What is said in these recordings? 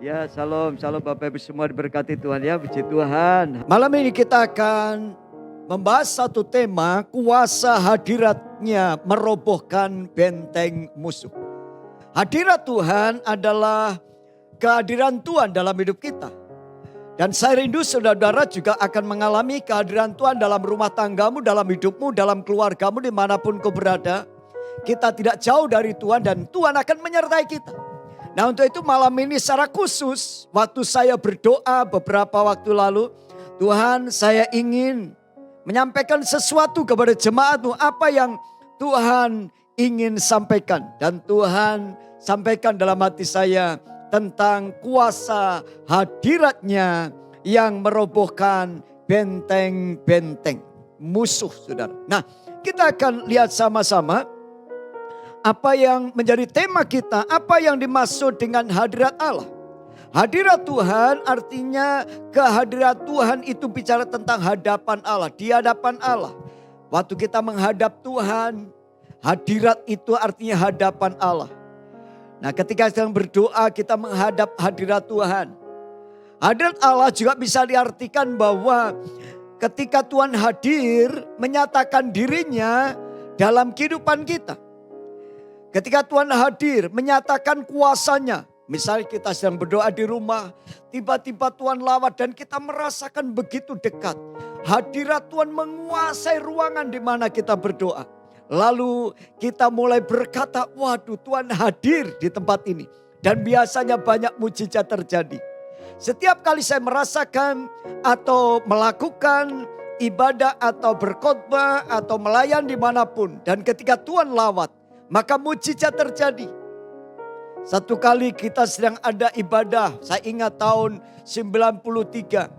Ya, shalom, shalom Bapak Ibu semua diberkati Tuhan ya, puji Tuhan. Malam ini kita akan membahas satu tema, kuasa hadiratnya merobohkan benteng musuh. Hadirat Tuhan adalah kehadiran Tuhan dalam hidup kita. Dan saya rindu saudara-saudara juga akan mengalami kehadiran Tuhan dalam rumah tanggamu, dalam hidupmu, dalam keluargamu, dimanapun kau berada. Kita tidak jauh dari Tuhan dan Tuhan akan menyertai kita. Nah, untuk itu malam ini secara khusus waktu saya berdoa beberapa waktu lalu, Tuhan, saya ingin menyampaikan sesuatu kepada jemaatmu, apa yang Tuhan ingin sampaikan. Dan Tuhan sampaikan dalam hati saya tentang kuasa hadiratnya yang merobohkan benteng-benteng musuh, saudara. Nah, kita akan lihat sama-sama apa yang menjadi tema kita, apa yang dimaksud dengan hadirat Allah. Hadirat Tuhan artinya kehadirat Tuhan itu bicara tentang hadapan Allah, di hadapan Allah. Waktu kita menghadap Tuhan, hadirat itu artinya hadapan Allah. Nah, ketika sedang berdoa kita menghadap hadirat Tuhan. Hadirat Allah juga bisa diartikan bahwa ketika Tuhan hadir menyatakan dirinya dalam kehidupan kita. Ketika Tuhan hadir menyatakan kuasanya. Misalnya kita sedang berdoa di rumah. Tiba-tiba Tuhan lawat dan kita merasakan begitu dekat. Hadirat Tuhan menguasai ruangan di mana kita berdoa. Lalu kita mulai berkata, waduh Tuhan hadir di tempat ini. Dan biasanya banyak mujizat terjadi. Setiap kali saya merasakan atau melakukan ibadah atau berkhotbah atau melayan dimanapun. Dan ketika Tuhan lawat, maka mujizat terjadi. Satu kali kita sedang ada ibadah. Saya ingat tahun 93.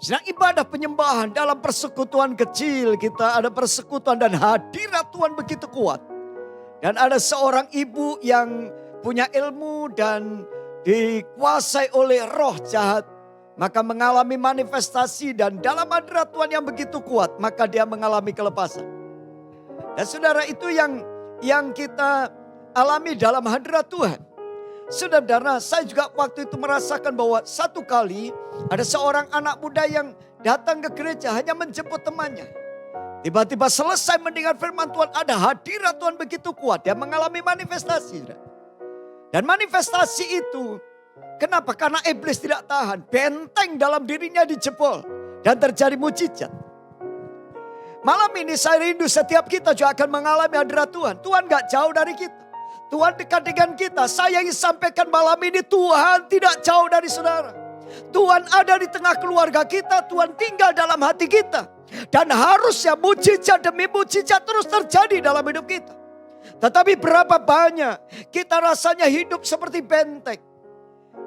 Sedang ibadah penyembahan dalam persekutuan kecil. Kita ada persekutuan dan hadirat Tuhan begitu kuat. Dan ada seorang ibu yang punya ilmu dan dikuasai oleh roh jahat. Maka mengalami manifestasi dan dalam hadirat Tuhan yang begitu kuat. Maka dia mengalami kelepasan. Dan saudara, itu yang kita alami dalam hadirat Tuhan. Saudara, saya juga waktu itu merasakan bahwa satu kali ada seorang anak muda yang datang ke gereja hanya menjemput temannya. Tiba-tiba selesai mendengar firman Tuhan, ada hadirat Tuhan begitu kuat. Dia mengalami manifestasi. Dan manifestasi itu, kenapa? Karena iblis tidak tahan. Benteng dalam dirinya dijebol dan terjadi mujizat. Malam ini saya rindu setiap kita juga akan mengalami hadirat Tuhan. Tuhan gak jauh dari kita. Tuhan dekat dengan kita. Saya ingin sampaikan malam ini, Tuhan tidak jauh dari saudara. Tuhan ada di tengah keluarga kita. Tuhan tinggal dalam hati kita. Dan harusnya mujizat demi mujizat terus terjadi dalam hidup kita. Tetapi berapa banyak kita rasanya hidup seperti benteng.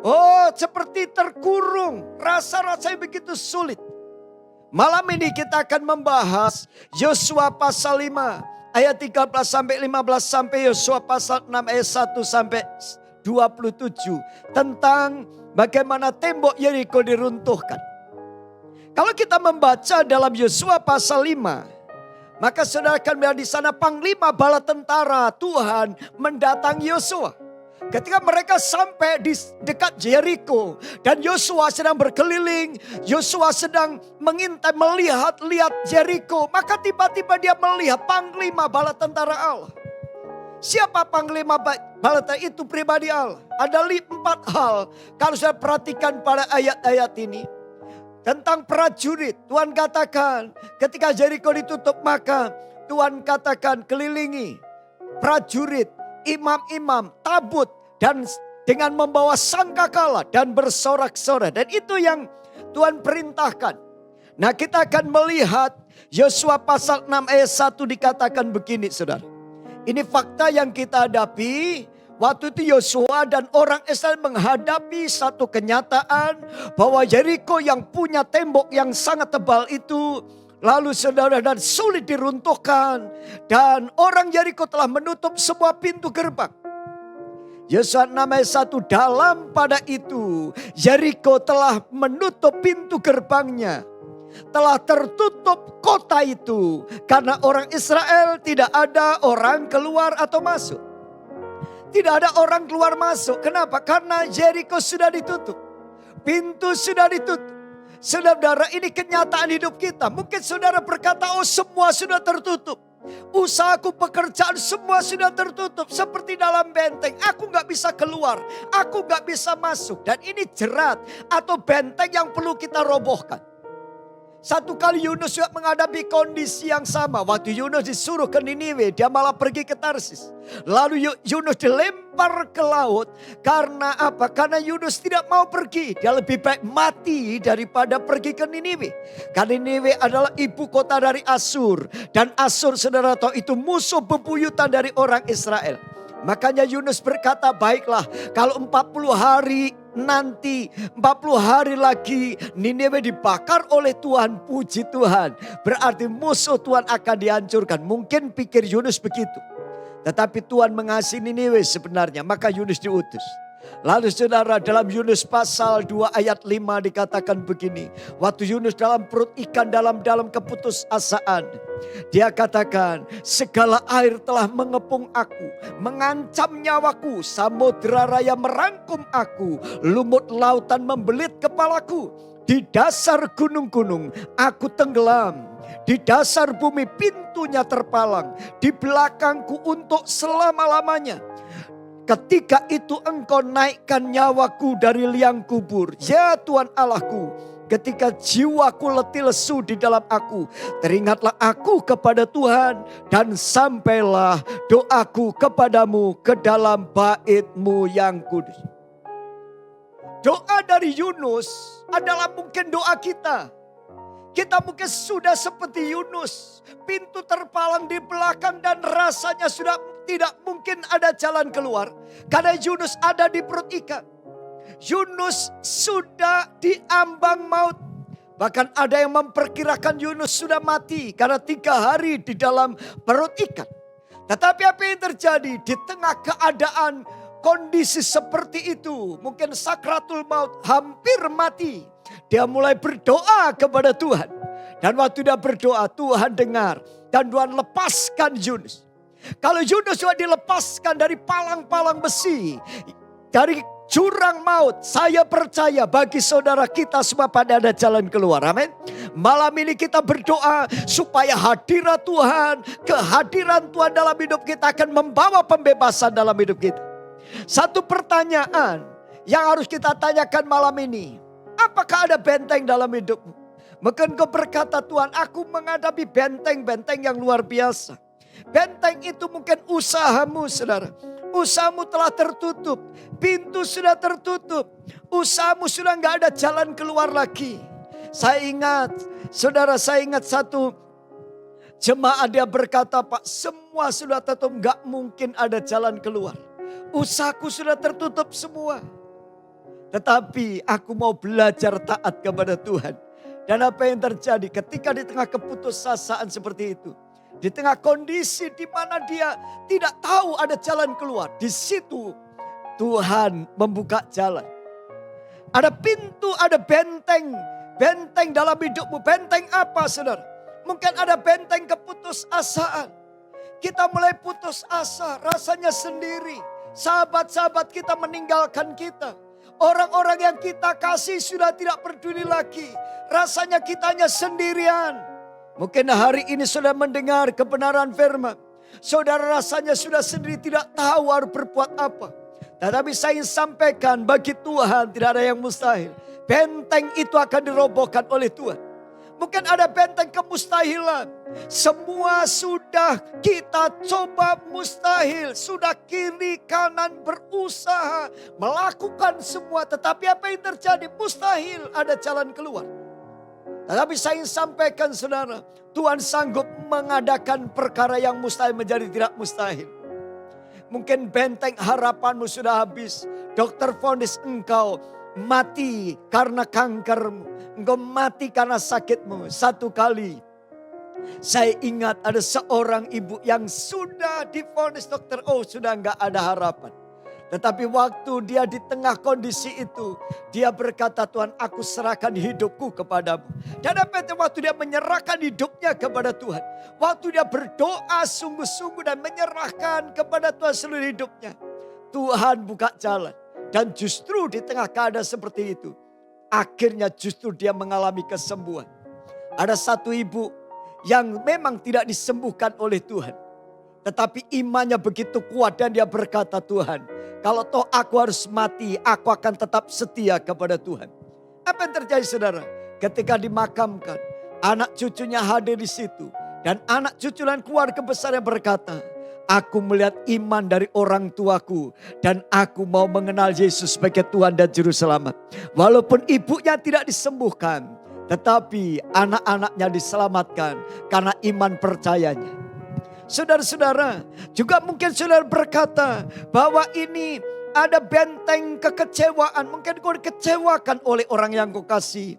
Oh, seperti terkurung. Rasa-rasanya begitu sulit. Malam ini kita akan membahas Yosua pasal 5 ayat 13 sampai 15 sampai Yosua pasal 6 ayat 1 sampai 27 tentang bagaimana tembok Yeriko diruntuhkan. Kalau kita membaca dalam Yosua pasal 5, maka saudara akan melihat di sana panglima bala tentara Tuhan mendatangi Yosua. Ketika mereka sampai di dekat Jericho dan Yosua sedang berkeliling, Yosua sedang mengintai, melihat Jericho, maka tiba-tiba dia melihat panglima bala tentara Allah. Siapa panglima bala tentara itu? Pribadi Allah. Ada 4 hal kalau saya perhatikan pada ayat-ayat ini tentang prajurit. Tuhan katakan ketika Jericho ditutup, maka Tuhan katakan kelilingi prajurit, imam-imam, tabut, dan dengan membawa sangkakala dan bersorak-sorai. Dan itu yang Tuhan perintahkan. Nah, kita akan melihat Yosua pasal 6 ayat 1 dikatakan begini, saudara. Ini fakta yang kita hadapi. Waktu itu Yosua dan orang Israel menghadapi satu kenyataan bahwa Jericho yang punya tembok yang sangat tebal itu, lalu saudara, dan sulit diruntuhkan. Dan orang Jericho telah menutup semua pintu gerbang. Yosua 6 ayat 1, dalam pada itu Jericho telah menutup pintu gerbangnya. Telah tertutup kota itu karena orang Israel tidak ada orang keluar atau masuk. Tidak ada orang keluar masuk. Kenapa? Karena Jericho sudah ditutup. Pintu sudah ditutup. Saudara, ini kenyataan hidup kita. Mungkin saudara berkata, oh semua sudah tertutup. Usahaku, pekerjaan semua sudah tertutup. Seperti dalam benteng, aku gak bisa keluar. Aku gak bisa masuk. Dan ini jerat atau benteng yang perlu kita robohkan. Satu kali Yunus juga menghadapi kondisi yang sama. Waktu Yunus disuruh ke Niniwe, dia malah pergi ke Tarsis. Lalu Yunus dilempar ke laut. Karena apa? Karena Yunus tidak mau pergi. Dia lebih baik mati daripada pergi ke Niniwe. Karena Niniwe adalah ibu kota dari Asyur. Dan Asyur, saudara tahu, itu musuh bebuyutan dari orang Israel. Makanya Yunus berkata, baiklah kalau 40 hari nanti, 40 hari lagi Niniwe dibakar oleh Tuhan, puji Tuhan. Berarti musuh Tuhan akan dihancurkan. Mungkin pikir Yunus begitu. Tetapi Tuhan mengasihi Niniwe sebenarnya, maka Yunus diutus. Lalu saudara, dalam Yunus pasal 2 ayat 5 dikatakan begini. Waktu Yunus dalam perut ikan dalam keputusasaan. Dia katakan, segala air telah mengepung aku, mengancam nyawaku. Samudra raya merangkum aku, lumut lautan membelit kepalaku. Di dasar gunung-gunung aku tenggelam. Di dasar bumi pintunya terpalang. Di belakangku untuk selama-lamanya. Ketika itu engkau naikkan nyawaku dari liang kubur. Ya Tuhan Allahku, ketika jiwaku letih lesu di dalam aku, teringatlah aku kepada Tuhan. Dan sampailah doaku kepadamu ke dalam bait-Mu yang kudus. Doa dari Yunus adalah mungkin doa kita. Kita mungkin sudah seperti Yunus. Pintu terpalang di belakang dan rasanya sudah tidak mungkin ada jalan keluar. Karena Yunus ada di perut ikan. Yunus sudah diambang maut. Bahkan ada yang memperkirakan Yunus sudah mati. Karena 3 hari di dalam perut ikan. Tetapi apa yang terjadi di tengah keadaan kondisi seperti itu? Mungkin sakratul maut, hampir mati. Dia mulai berdoa kepada Tuhan. Dan waktu dia berdoa, Tuhan dengar. Dan Tuhan lepaskan Yunus. Kalau Yunus juga dilepaskan dari palang-palang besi, dari jurang maut, saya percaya bagi saudara kita semua pada ada jalan keluar. Amin. Malam ini kita berdoa supaya hadirat Tuhan, kehadiran Tuhan dalam hidup kita akan membawa pembebasan dalam hidup kita. Satu pertanyaan yang harus kita tanyakan malam ini. Apakah ada benteng dalam hidupmu? Mungkin kau berkata, Tuhan, aku menghadapi benteng-benteng yang luar biasa. Benteng itu mungkin usahamu, saudara. Usahamu telah tertutup. Pintu sudah tertutup. Usahamu sudah gak ada jalan keluar lagi. Saya ingat satu jemaat, dia berkata, Pak, semua sudah tutup, gak mungkin ada jalan keluar. Usahaku sudah tertutup semua. Tetapi aku mau belajar taat kepada Tuhan. Dan apa yang terjadi ketika di tengah keputusasaan seperti itu. Di tengah kondisi di mana dia tidak tahu ada jalan keluar. Di situ Tuhan membuka jalan. Ada pintu, ada benteng. Benteng dalam hidupmu. Benteng apa, saudara? Mungkin ada benteng keputusasaan. Kita mulai putus asa, rasanya sendiri. Sahabat-sahabat kita meninggalkan kita. Orang-orang yang kita kasih sudah tidak peduli lagi. Rasanya kita hanya sendirian. Mungkin hari ini sudah mendengar kebenaran firman. Saudara rasanya sudah sendiri, tidak tahu harus berbuat apa. Tetapi saya ingin sampaikan, bagi Tuhan tidak ada yang mustahil. Benteng itu akan dirobohkan oleh Tuhan. Mungkin ada benteng kemustahilan. Semua sudah kita coba mustahil. Sudah kiri kanan berusaha melakukan semua. Tetapi apa yang terjadi? Mustahil ada jalan keluar. Tetapi saya ingin sampaikan, saudara, Tuhan sanggup mengadakan perkara yang mustahil menjadi tidak mustahil. Mungkin benteng harapanmu sudah habis. Dokter vonis engkau mati karena kankermu. Engkau mati karena sakitmu. Satu kali saya ingat ada seorang ibu yang sudah divonis dokter, oh sudah enggak ada harapan. Tetapi waktu dia di tengah kondisi itu, dia berkata, Tuhan, aku serahkan hidupku kepadamu. Dan apa itu waktu dia menyerahkan hidupnya kepada Tuhan. Waktu dia berdoa sungguh-sungguh dan menyerahkan kepada Tuhan seluruh hidupnya. Tuhan buka jalan. Dan justru di tengah keadaan seperti itu, akhirnya justru dia mengalami kesembuhan. Ada satu ibu yang memang tidak disembuhkan oleh Tuhan. Tetapi imannya begitu kuat dan dia berkata, Tuhan, kalau toh aku harus mati, aku akan tetap setia kepada Tuhan. Apa yang terjadi saudara? Ketika dimakamkan, anak cucunya hadir di situ. Dan anak cucu dan keluarga besar yang berkata, aku melihat iman dari orang tuaku dan aku mau mengenal Yesus sebagai Tuhan dan Juru Selamat. Walaupun ibunya tidak disembuhkan, tetapi anak-anaknya diselamatkan karena iman percayanya. Saudara-saudara, juga mungkin saudara berkata bahwa ini ada benteng kekecewaan. Mungkin kau dikecewakan oleh orang yang kau kasih.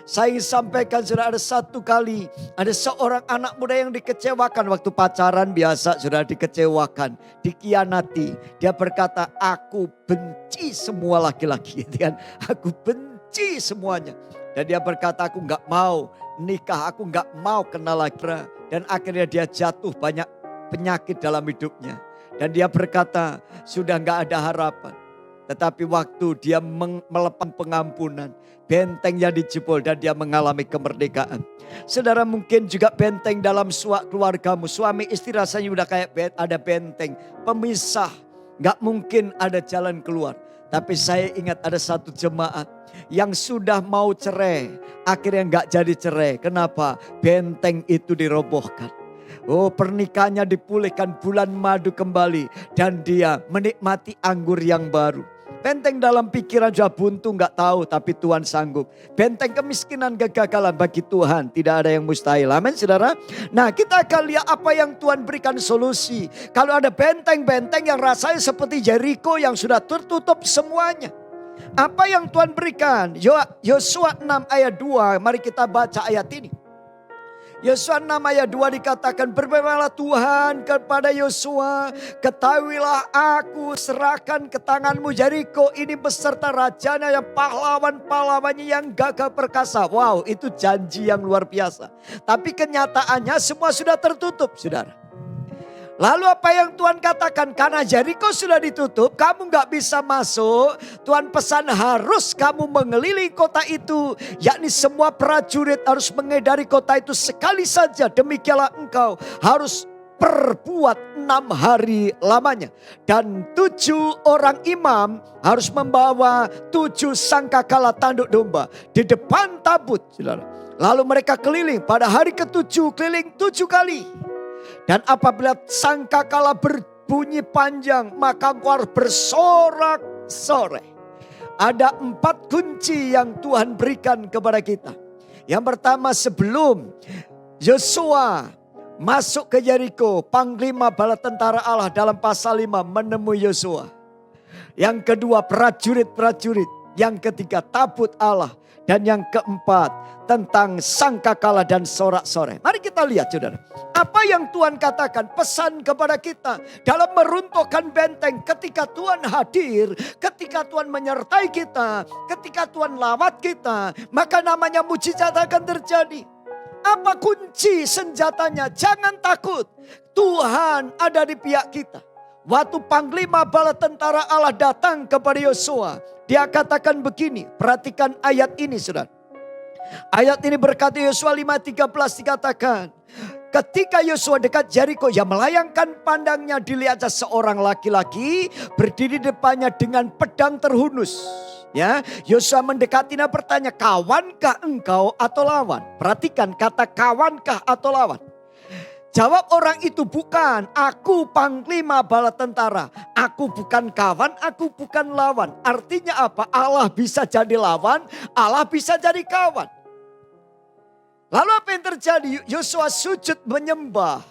Saya ingin sampaikan sudah ada satu kali ada seorang anak muda yang dikecewakan waktu pacaran biasa sudah dikecewakan, dikhianati. Dia berkata, aku benci semua laki-laki, kan? Aku benci semuanya. Dan dia berkata, aku nggak mau nikah, aku nggak mau kenal lagi. Dan akhirnya dia jatuh banyak penyakit dalam hidupnya. Dan dia berkata, sudah nggak ada harapan. Tetapi waktu dia melepas pengampunan, bentengnya dijebol dan dia mengalami kemerdekaan. Saudara mungkin juga benteng dalam keluargamu. Suami istri rasanya udah kayak ada benteng, pemisah. Gak mungkin ada jalan keluar. Tapi saya ingat ada satu jemaat yang sudah mau cerai, akhirnya gak jadi cerai. Kenapa? Benteng itu dirobohkan. Oh, pernikahannya dipulihkan, bulan madu kembali. Dan dia menikmati anggur yang baru. Benteng dalam pikiran sudah buntu gak tahu, tapi Tuhan sanggup. Benteng kemiskinan, kegagalan, bagi Tuhan tidak ada yang mustahil. Amin saudara. Nah, kita akan lihat apa yang Tuhan berikan solusi. Kalau ada benteng-benteng yang rasanya seperti Jericho yang sudah tertutup semuanya. Apa yang Tuhan berikan? Yosua 6 ayat 2, mari kita baca ayat ini. Yosua 6 ayat 2 dikatakan, berfirmanlah Tuhan kepada Yosua, ketahuilah aku serahkan ke tanganmu Jericho ini beserta rajanya yang pahlawan-pahlawannya yang gagah perkasa. Wow, itu janji yang luar biasa. Tapi kenyataannya semua sudah tertutup, saudara. Lalu apa yang Tuhan katakan? Karena Jericho sudah ditutup, kamu gak bisa masuk. Tuhan pesan harus kamu mengelilingi kota itu. Yakni semua prajurit harus mengedari kota itu sekali saja. Demikianlah engkau harus perbuat 6 hari lamanya. Dan 7 orang imam harus membawa 7 sangkakala tanduk domba di depan tabut. Lalu mereka keliling pada hari ke-7, keliling 7 kali. Dan apabila sangkakala berbunyi panjang, maka engkau harus bersorak-sorai. Ada 4 kunci yang Tuhan berikan kepada kita. Yang pertama, sebelum Yosua masuk ke Jericho, panglima bala tentara Allah dalam pasal 5 menemui Yosua. Yang kedua, prajurit-prajurit. Yang ketiga, tabut Allah. Dan yang keempat, tentang sangkakala dan sorak-sorai. Mari kita lihat saudara. Apa yang Tuhan katakan, pesan kepada kita dalam meruntuhkan benteng. Ketika Tuhan hadir, ketika Tuhan menyertai kita, ketika Tuhan lawat kita, maka namanya mujizat akan terjadi. Apa kunci senjatanya? Jangan takut, Tuhan ada di pihak kita. Waktu panglima bala tentara Allah datang kepada Yosua, dia katakan begini, perhatikan ayat ini saudara. Ayat ini berkata Yosua 5:13 dikatakan, ketika Yosua dekat Jericho, yang melayangkan pandangnya dilihat seorang laki-laki berdiri depannya dengan pedang terhunus. Ya, Yosua mendekati dan bertanya, kawankah engkau atau lawan? Perhatikan kata kawankah atau lawan. Jawab orang itu, bukan, aku panglima bala tentara. Aku bukan kawan, aku bukan lawan. Artinya apa? Allah bisa jadi lawan, Allah bisa jadi kawan. Lalu apa yang terjadi? Yosua sujud menyembah.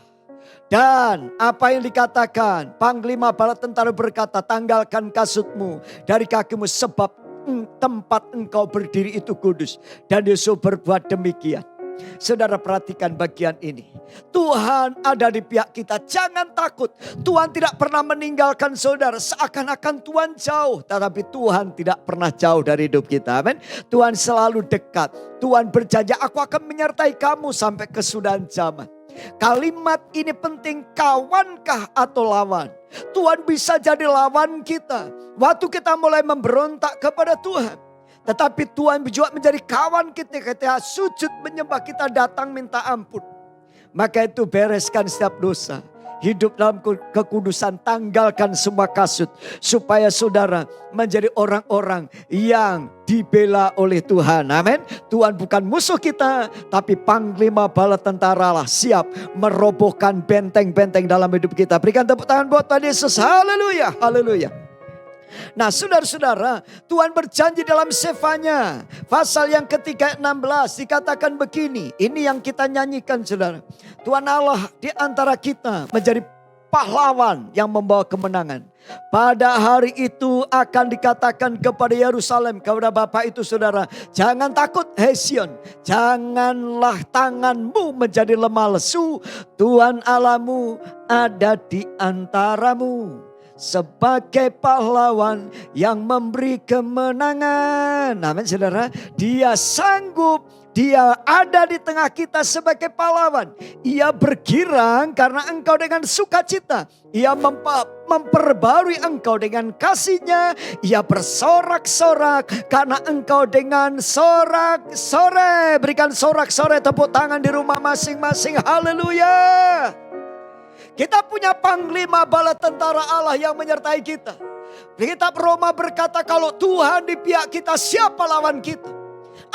Dan apa yang dikatakan? Panglima bala tentara berkata, tanggalkan kasutmu dari kakimu sebab tempat engkau berdiri itu kudus. Dan Yosua berbuat demikian. Saudara perhatikan bagian ini. Tuhan ada di pihak kita. Jangan takut. Tuhan tidak pernah meninggalkan saudara. Seakan-akan Tuhan jauh. Tetapi Tuhan tidak pernah jauh dari hidup kita. Amin. Tuhan selalu dekat. Tuhan berjanji, aku akan menyertai kamu sampai kesudahan zaman. Kalimat ini penting, kawankah atau lawan. Tuhan bisa jadi lawan kita. Waktu kita mulai memberontak kepada Tuhan. Tetapi Tuhan juga menjadi kawan kita ketika sujud menyembah, kita datang minta ampun. Maka itu bereskan setiap dosa. Hidup dalam kekudusan, tanggalkan semua kasut. Supaya saudara menjadi orang-orang yang dibela oleh Tuhan. Amin. Tuhan bukan musuh kita, tapi panglima bala tentara lah, siap merobohkan benteng-benteng dalam hidup kita. Berikan tepuk tangan buat Tuhan Yesus. Haleluya, haleluya. Nah saudara-saudara, Tuhan berjanji dalam Sefanya pasal yang ketiga 16 dikatakan begini. Ini yang kita nyanyikan saudara. Tuhan Allah di antara kita menjadi pahlawan yang membawa kemenangan. Pada hari itu akan dikatakan kepada Yerusalem, kepada Bapak itu saudara, jangan takut hai Sion, janganlah tanganmu menjadi lemah lesu. Tuhan Allahmu ada di antaramu sebagai pahlawan yang memberi kemenangan. Amin saudara. Dia sanggup, dia ada di tengah kita sebagai pahlawan. Ia bergirang karena engkau dengan sukacita. Ia memperbarui engkau dengan kasihnya. Ia bersorak-sorak karena engkau dengan sorak-sorai. Berikan sorak-sorai tepuk tangan di rumah masing-masing. Haleluya. Kita punya panglima bala tentara Allah yang menyertai kita. Kitab Roma berkata kalau Tuhan di pihak kita, siapa lawan kita?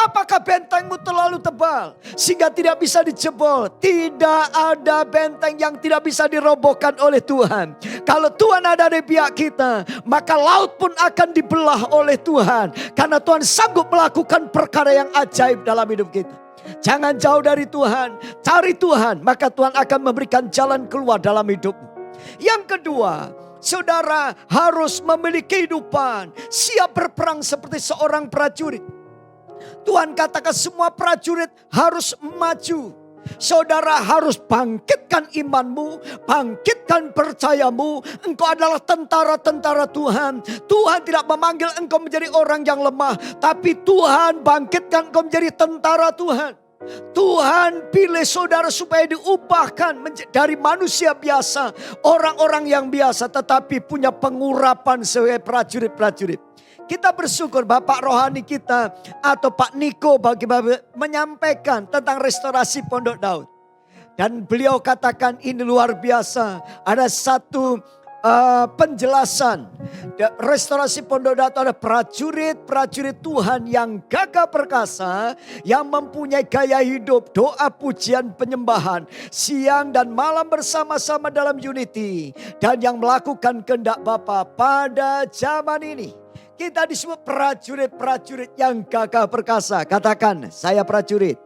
Apakah bentengmu terlalu tebal sehingga tidak bisa dijebol? Tidak ada benteng yang tidak bisa dirobohkan oleh Tuhan. Kalau Tuhan ada di pihak kita, maka laut pun akan dibelah oleh Tuhan. Karena Tuhan sanggup melakukan perkara yang ajaib dalam hidup kita. Jangan jauh dari Tuhan, cari Tuhan, maka Tuhan akan memberikan jalan keluar dalam hidupmu. Yang kedua, saudara harus memiliki kehidupan siap berperang seperti seorang prajurit. Tuhan katakan semua prajurit harus maju. Saudara harus bangkitkan imanmu, bangkitkan percayamu. Engkau adalah tentara-tentara Tuhan. Tuhan tidak memanggil engkau menjadi orang yang lemah, tapi Tuhan bangkitkan engkau menjadi tentara Tuhan. Tuhan pilih saudara supaya diubahkan dari manusia biasa, orang-orang yang biasa, tetapi punya pengurapan sebagai prajurit-prajurit. Kita bersyukur Bapak rohani kita atau Pak Niko bagi menyampaikan tentang restorasi Pondok Daud. Dan beliau katakan ini luar biasa. Ada satu penjelasan. Restorasi Pondok Daud ada prajurit-prajurit Tuhan yang gagah perkasa. Yang mempunyai gaya hidup, doa, pujian, penyembahan. Siang dan malam bersama-sama dalam unity. Dan yang melakukan kehendak Bapa pada zaman ini. Kita disebut prajurit-prajurit yang gagah perkasa. Katakan, saya prajurit.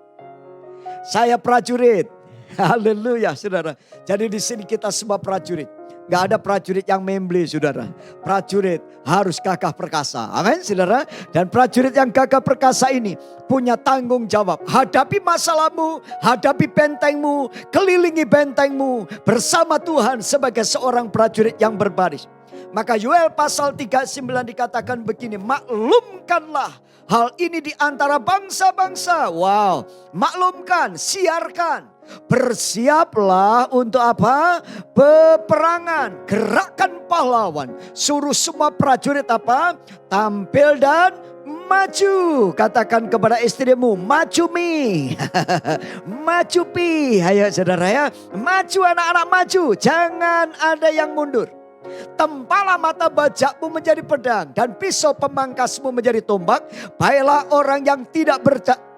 Saya prajurit. Haleluya, saudara. Jadi di sini kita semua prajurit. Gak ada prajurit yang membeli, saudara. Prajurit harus gagah perkasa. Amin, saudara. Dan prajurit yang gagah perkasa ini punya tanggung jawab. Hadapi masalahmu, hadapi bentengmu, kelilingi bentengmu bersama Tuhan sebagai seorang prajurit yang berbaris. Maka Yoel pasal 39 dikatakan begini, maklumkanlah hal ini di antara bangsa-bangsa. Wow, maklumkan, siarkan. Bersiaplah untuk apa? Peperangan, gerakkan pahlawan. Suruh semua prajurit apa? Tampil dan maju. Katakan kepada istrimu, maju mi. Maju pi. Ayo saudara ya, maju anak-anak maju. Jangan ada yang mundur. Tempalah mata bajakmu menjadi pedang dan pisau pemangkasmu menjadi tombak. Baiklah orang yang tidak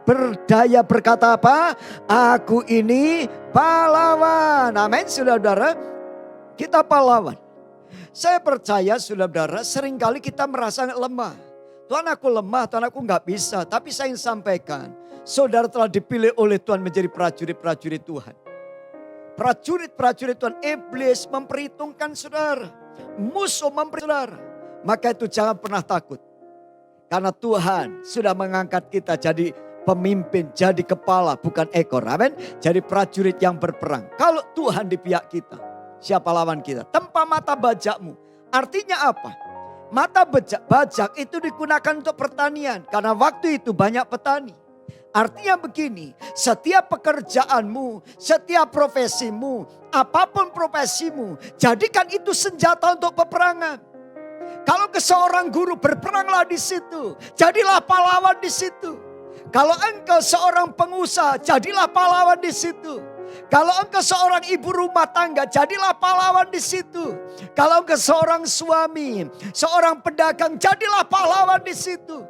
berdaya berkata apa? Aku ini pahlawan. Amin saudara-saudara. Kita pahlawan. Saya percaya saudara-saudara seringkali kita merasa lemah. Tuhan aku lemah, Tuhan aku gak bisa. Tapi saya ingin sampaikan. Saudara telah dipilih oleh Tuhan menjadi prajurit-prajurit Tuhan. Prajurit-prajurit Tuhan, iblis memperhitungkan saudara. Musuh memperhitungkan saudara. Maka itu jangan pernah takut. Karena Tuhan sudah mengangkat kita jadi pemimpin, jadi kepala bukan ekor. Amin. Jadi prajurit yang berperang. Kalau Tuhan di pihak kita, siapa lawan kita? Tempa mata bajakmu. Artinya apa? Mata bajak itu digunakan untuk pertanian. Karena waktu itu banyak petani. Artinya begini, setiap pekerjaanmu, setiap profesimu, apapun profesimu, jadikan itu senjata untuk peperangan. Kalau ke seorang guru, berperanglah di situ, jadilah pahlawan di situ. Kalau engkau seorang pengusaha, jadilah pahlawan di situ. Kalau engkau seorang ibu rumah tangga, jadilah pahlawan di situ. Kalau engkau seorang suami, seorang pedagang, jadilah pahlawan di situ.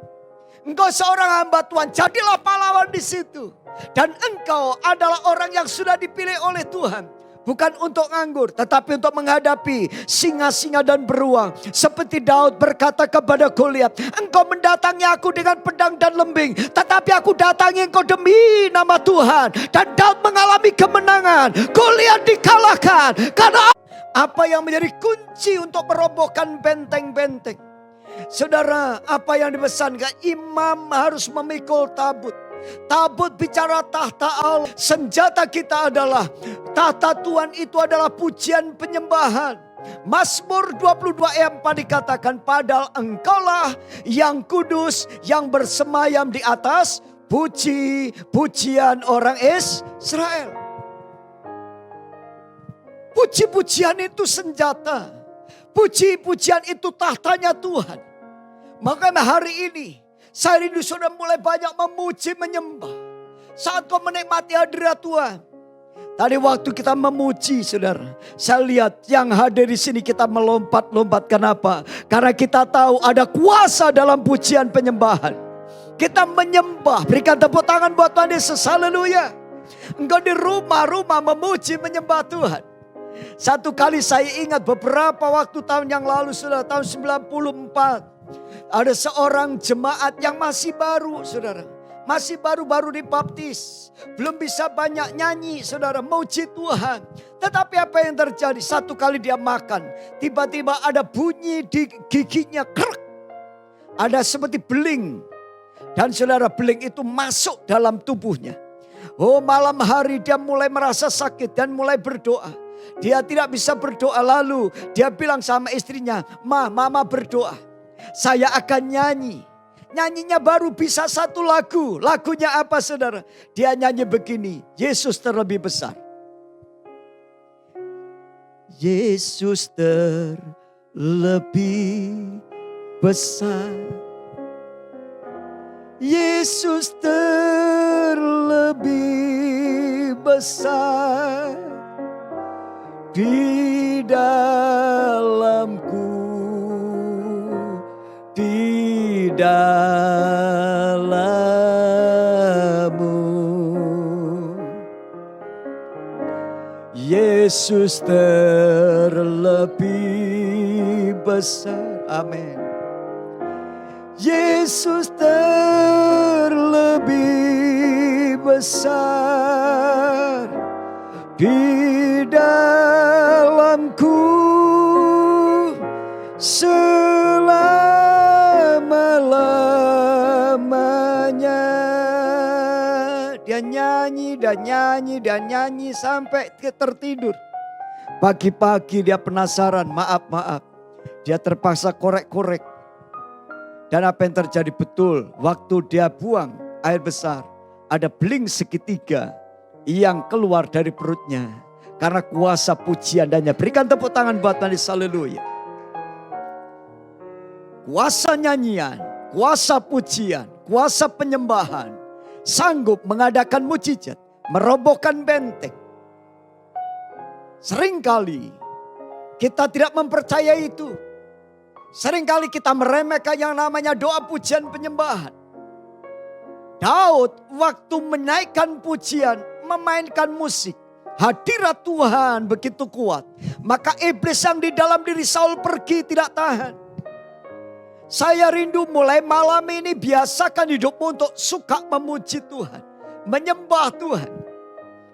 Engkau seorang hamba Tuhan, jadilah pahlawan di situ. Dan engkau adalah orang yang sudah dipilih oleh Tuhan. Bukan untuk nganggur, tetapi untuk menghadapi singa-singa dan beruang. Seperti Daud berkata kepada Goliat, engkau mendatangi aku dengan pedang dan lembing, tetapi aku datangi engkau demi nama Tuhan. Dan Daud mengalami kemenangan, Goliat dikalahkan. Karena apa yang menjadi kunci untuk merobohkan benteng-benteng? Saudara, apa yang dipesankan? Imam harus memikul tabut. Tabut bicara tahta Allah. Senjata kita adalah tahta Tuhan, itu adalah pujian penyembahan. Mazmur 22 ayat 4 dikatakan, padahal engkaulah yang kudus, yang bersemayam di atas puji-pujian orang Israel. Puji-pujian itu senjata. Puji-pujian itu tahtanya Tuhan. Makanya hari ini saya rindu sudah mulai banyak memuji, menyembah. Saat kau menikmati hadirat Tuhan. Tadi waktu kita memuji, saudara, saya lihat yang hadir di sini kita melompat-lompat. Kenapa? Karena kita tahu ada kuasa dalam pujian penyembahan. Kita menyembah, berikan tepuk tangan buat Tuhan Yesus, haleluya. Engkau di rumah-rumah memuji, menyembah Tuhan. Satu kali saya ingat beberapa waktu tahun yang lalu, saudara, tahun 94. Ada seorang jemaat yang masih baru, saudara. Masih baru dibaptis. Belum bisa banyak nyanyi, saudara, memuji Tuhan. Tetapi apa yang terjadi? Satu kali dia makan, tiba-tiba ada bunyi di giginya, krek. Ada seperti beling. Dan saudara, beling itu masuk dalam tubuhnya. Oh, malam hari dia mulai merasa sakit dan mulai berdoa. Dia tidak bisa berdoa, lalu dia bilang sama istrinya, mama berdoa. Saya akan nyanyi. Nyanyinya baru bisa satu lagu. Lagunya apa, saudara? Dia nyanyi begini, Yesus terlebih besar. Yesus terlebih besar. Yesus terlebih besar di dalamku, di dalammu. Yesus terlebih besar. Amin. Yesus terlebih besar di dalamku selama-lamanya. Dia nyanyi dan nyanyi sampai tertidur. Pagi-pagi dia penasaran, maaf. Dia terpaksa korek-korek. Dan apa yang terjadi? Betul, waktu dia buang air besar, ada beling segitiga yang keluar dari perutnya. Karena kuasa pujian dannya. Berikan tepuk tangan buat Tuhan Yesus, haleluya. Kuasa nyanyian, kuasa pujian, kuasa penyembahan sanggup mengadakan mujizat, merobohkan benteng. Seringkali kita tidak mempercayai itu. Seringkali kita meremehkan yang namanya doa pujian penyembahan. Daud waktu menaikkan pujian, memainkan musik, hadirat Tuhan begitu kuat. Maka iblis yang di dalam diri Saul pergi, tidak tahan. Saya rindu mulai malam ini biasakan hidupmu untuk suka memuji Tuhan, menyembah Tuhan.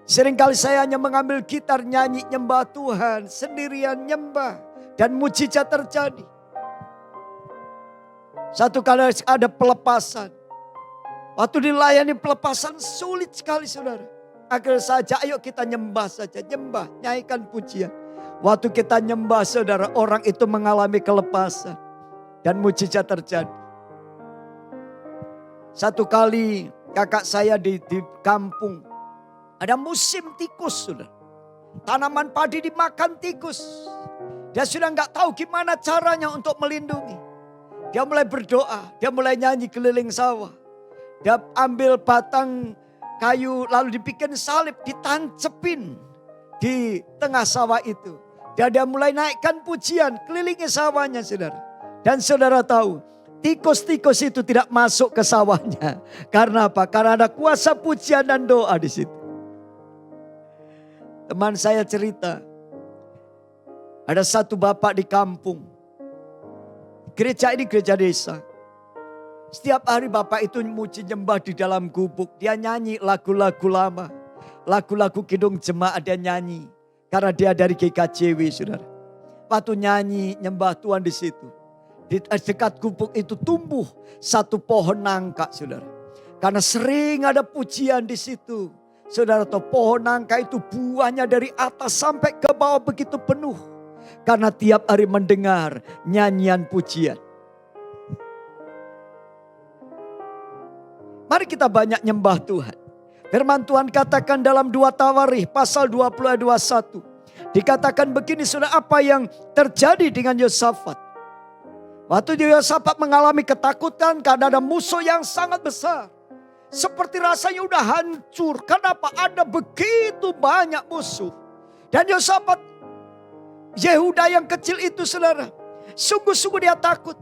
Seringkali saya hanya mengambil gitar, nyanyi, nyembah Tuhan, sendirian nyembah, dan mujizat terjadi. Satu kali ada pelepasan. Waktu dilayani pelepasan sulit sekali, saudara. Akhirnya saja, ayo kita nyembah saja. Nyembah, nyanyikan pujian. Waktu kita nyembah, saudara, orang itu mengalami kelepasan. Dan mujizat terjadi. Satu kali kakak saya di kampung. Ada musim tikus, sudah. Tanaman padi dimakan tikus. Dia sudah nggak tahu gimana caranya untuk melindungi. Dia mulai berdoa, dia mulai nyanyi keliling sawah. Dia ambil batang kayu lalu dibikin salib, ditancepin di tengah sawah itu. Dan dia mulai naikkan pujian kelilingi sawahnya, saudara. Dan saudara tahu, tikus-tikus itu tidak masuk ke sawahnya. Karena apa? Karena ada kuasa pujian dan doa di situ. Teman saya cerita, ada satu bapak di kampung. Gereja ini gereja desa. Setiap hari bapak itu muji nyembah di dalam gubuk. Dia nyanyi lagu-lagu lama. Lagu-lagu kidung jemaat dia nyanyi. Karena dia dari GKJW, saudara. Waktu nyanyi nyembah Tuhan di situ. Di dekat gubuk itu tumbuh satu pohon nangka, saudara. Karena sering ada pujian di situ. Saudara tahu pohon nangka itu buahnya dari atas sampai ke bawah begitu penuh. Karena tiap hari mendengar nyanyian pujian. Mari kita banyak nyembah Tuhan. Firman Tuhan katakan dalam 2 Tawarikh pasal 20 ayat 21. Dikatakan begini, saudara, apa yang terjadi dengan Yosafat. Waktu Yosafat mengalami ketakutan karena ada musuh yang sangat besar. Seperti rasanya udah hancur. Kenapa? Ada begitu banyak musuh. Dan Yosafat, Yehuda yang kecil itu, saudara, sungguh-sungguh dia takut.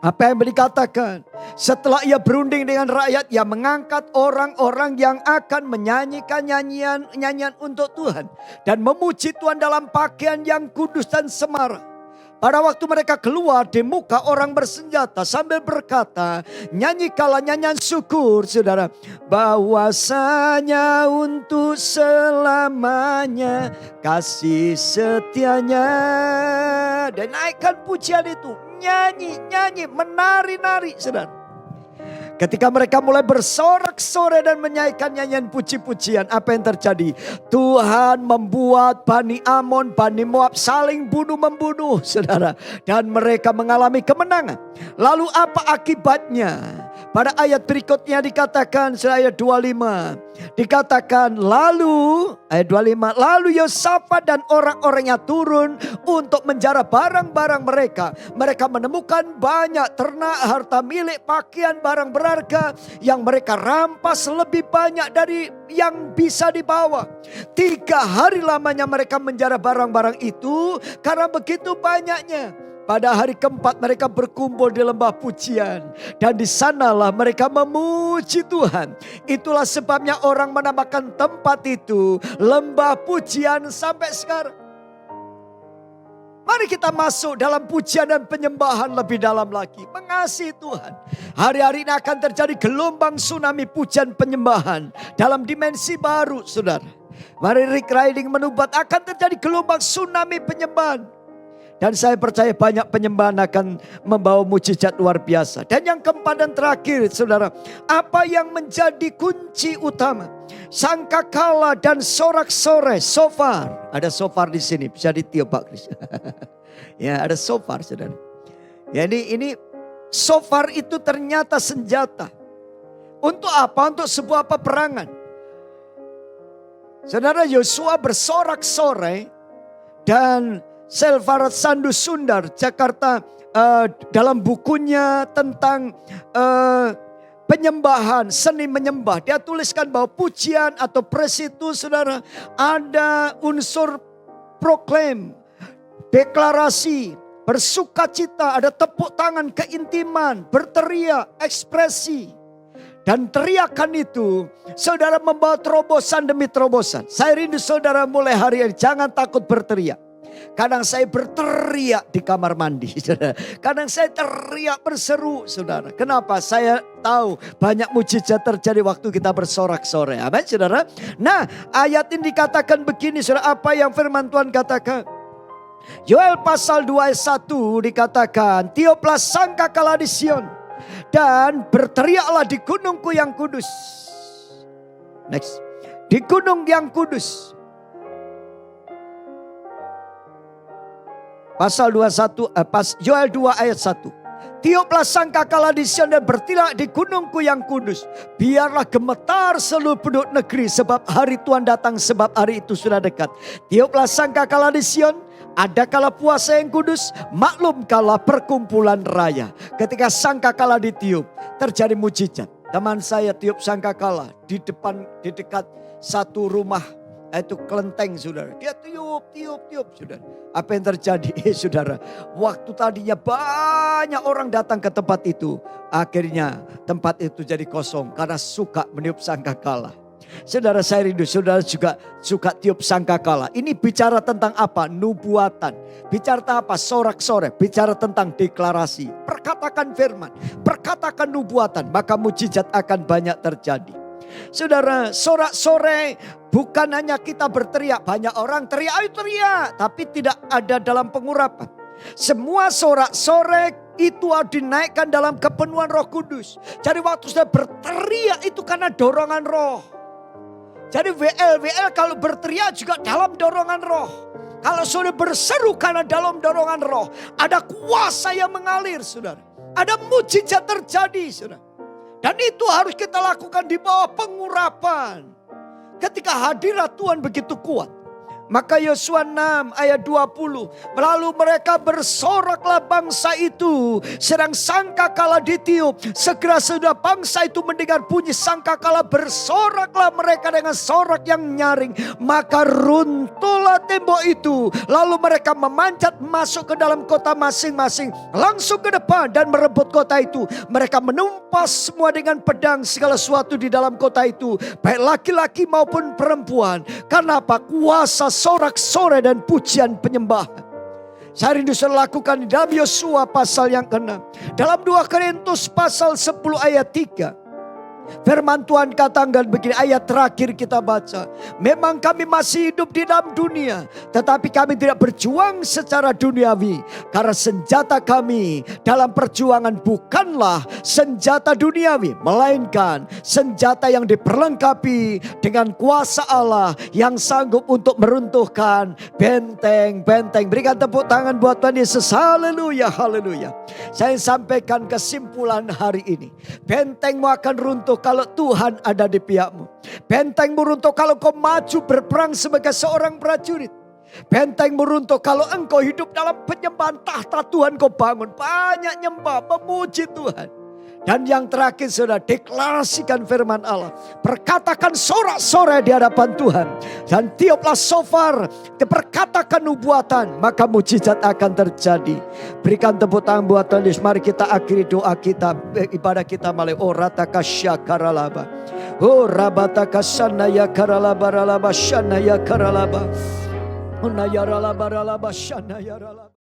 Apa yang dikatakan? Setelah ia berunding dengan rakyat, ia mengangkat orang-orang yang akan menyanyikan nyanyian untuk Tuhan. Dan memuji Tuhan dalam pakaian yang kudus dan semarak. Pada waktu mereka keluar di muka orang bersenjata sambil berkata, nyanyikanlah nyanyian syukur, saudara. Bahwasanya untuk selamanya kasih setianya. Dan naikkan pujian itu, nyanyi, menari-nari, saudara. Ketika mereka mulai bersorak-sorai dan menyanyikan nyanyian puji-pujian, apa yang terjadi? Tuhan membuat Bani Amon, Bani Moab saling bunuh-membunuh, saudara. Dan mereka mengalami kemenangan. Lalu apa akibatnya? Pada ayat berikutnya dikatakan, ayat 25. Dikatakan lalu, ayat 25. Lalu Yosafat dan orang-orangnya turun untuk menjara barang-barang mereka. Mereka menemukan banyak ternak, harta milik, pakaian, barang berharga yang mereka rampas lebih banyak dari yang bisa dibawa. 3 hari lamanya mereka menjara barang-barang itu karena begitu banyaknya. Pada hari keempat mereka berkumpul di lembah pujian. Dan di sanalah mereka memuji Tuhan. Itulah sebabnya orang menamakan tempat itu lembah pujian sampai sekarang. Mari kita masuk dalam pujian dan penyembahan lebih dalam lagi. Mengasihi Tuhan. Hari-hari ini akan terjadi gelombang tsunami pujian penyembahan. Dalam dimensi baru, saudara. Mari Rick Riding menubat akan terjadi gelombang tsunami penyembahan. Dan saya percaya banyak penyembahan akan membawa mujizat luar biasa. Dan yang keempat dan terakhir, saudara. Apa yang menjadi kunci utama? Sangkakala dan sorak-sorai, shofar. Ada shofar di sini, bisa ditiup Pak Kris. Ya, ada shofar, saudara. Jadi ini shofar itu ternyata senjata. Untuk apa? Untuk sebuah peperangan. Saudara, Yosua bersorak-sorai dan Selvarat Sandu Sundar Jakarta dalam bukunya tentang penyembahan, seni menyembah. Dia tuliskan bahwa pujian atau praise itu, saudara, ada unsur proklaim, deklarasi, bersukacita, ada tepuk tangan, keintiman, berteriak, ekspresi. Dan teriakan itu, saudara, membawa terobosan demi terobosan. Saya rindu saudara mulai hari ini jangan takut berteriak. Kadang saya berteriak di kamar mandi, saudara. Kadang saya teriak berseru, saudara. Kenapa? Saya tahu banyak mujizat terjadi waktu kita bersorak-sorai. Amin, saudara. Nah, ayat ini dikatakan begini, saudara. Apa yang firman Tuhan katakan? Yoel pasal 2 ayat 1 dikatakan, tiuplah sangkakala di Sion dan berteriaklah di gunungku yang kudus. Next. Di gunung yang kudus. Pasal 21, Yoel 2 ayat 1. Tiuplah sangkakala di Sion dan bertilak di gunungku yang kudus. Biarlah gemetar seluruh penduduk negeri, sebab hari Tuhan datang, sebab hari itu sudah dekat. Tiuplah sangkakala di Sion, ada kala puasa yang kudus, maklum kala perkumpulan raya. Ketika sangkakala ditiup, terjadi mujizat. Teman saya tiup sangkakala di dekat satu rumah, itu kelenteng, saudara. Dia tiup, saudara. Apa yang terjadi, saudara? Waktu tadinya banyak orang datang ke tempat itu, akhirnya tempat itu jadi kosong karena suka meniup sangkakala. Saudara, saya rindu saudara juga suka tiup sangkakala. Ini bicara tentang apa? Nubuatan. Bicara tentang apa? Sorak-sorai. Bicara tentang deklarasi. Perkatakan firman, perkatakan nubuatan, maka mujizat akan banyak terjadi. Saudara, sorak-sorai bukan hanya kita berteriak. Banyak orang teriak, ayo teriak, tapi tidak ada dalam pengurapan. Semua sorak-sorai itu dinaikkan dalam kepenuhan Roh Kudus. Jadi waktu saya berteriak itu karena dorongan Roh. Jadi WL kalau berteriak juga dalam dorongan Roh. Kalau sudah berseru karena dalam dorongan Roh, ada kuasa yang mengalir, saudara. Ada mujizat terjadi, saudara. Dan itu harus kita lakukan di bawah pengurapan. Ketika hadirat Tuhan begitu kuat. Maka Yosua 6 ayat 20. Lalu mereka bersoraklah bangsa itu. Sedang sangkakala ditiup. Segera sudah bangsa itu mendengar bunyi sangkakala, bersoraklah mereka dengan sorak yang nyaring. Maka runtuhlah tembok itu. Lalu mereka memanjat masuk ke dalam kota masing-masing. Langsung ke depan dan merebut kota itu. Mereka menumpas semua dengan pedang segala sesuatu di dalam kota itu. Baik laki-laki maupun perempuan. Karena apa? Kuasa sorak-sorai dan pujian penyembahan. Saya rindu saya lakukan di dalam Yosua pasal yang ke-6. Dalam 2 Korintus pasal 10 ayat 3. Firman Tuhan katakan begini, ayat terakhir kita baca. Memang kami masih hidup di dalam dunia, tetapi kami tidak berjuang secara duniawi. Karena senjata kami dalam perjuangan bukanlah senjata duniawi, melainkan senjata yang diperlengkapi dengan kuasa Allah yang sanggup untuk meruntuhkan benteng-benteng. Berikan tepuk tangan buat Tuhan Yesus. Haleluya, haleluya. Saya sampaikan kesimpulan hari ini. Bentengmu akan runtuh kalau Tuhan ada di pihakmu. Bentengmu runtuh kalau kau maju berperang sebagai seorang prajurit. Bentengmu runtuh kalau engkau hidup dalam penyembahan tahta Tuhan kau bangun. Banyak nyembah, memuji Tuhan. Dan yang terakhir saudara, deklarasikan firman Allah. Perkatakan sorak-sorai di hadapan Tuhan. Dan tiuplah shofar, perkatakan nubuatan, maka mujizat akan terjadi. Berikan tepuk tangan buat Tuhan Yesus. Mari kita akhiri doa kita, ibadah kita malai. Oh rataka syakaralaba. Oh rabataka sanaya karalaba ralaba shanaya karalaba. Oh nayaralaba ralaba shanaya ralaba.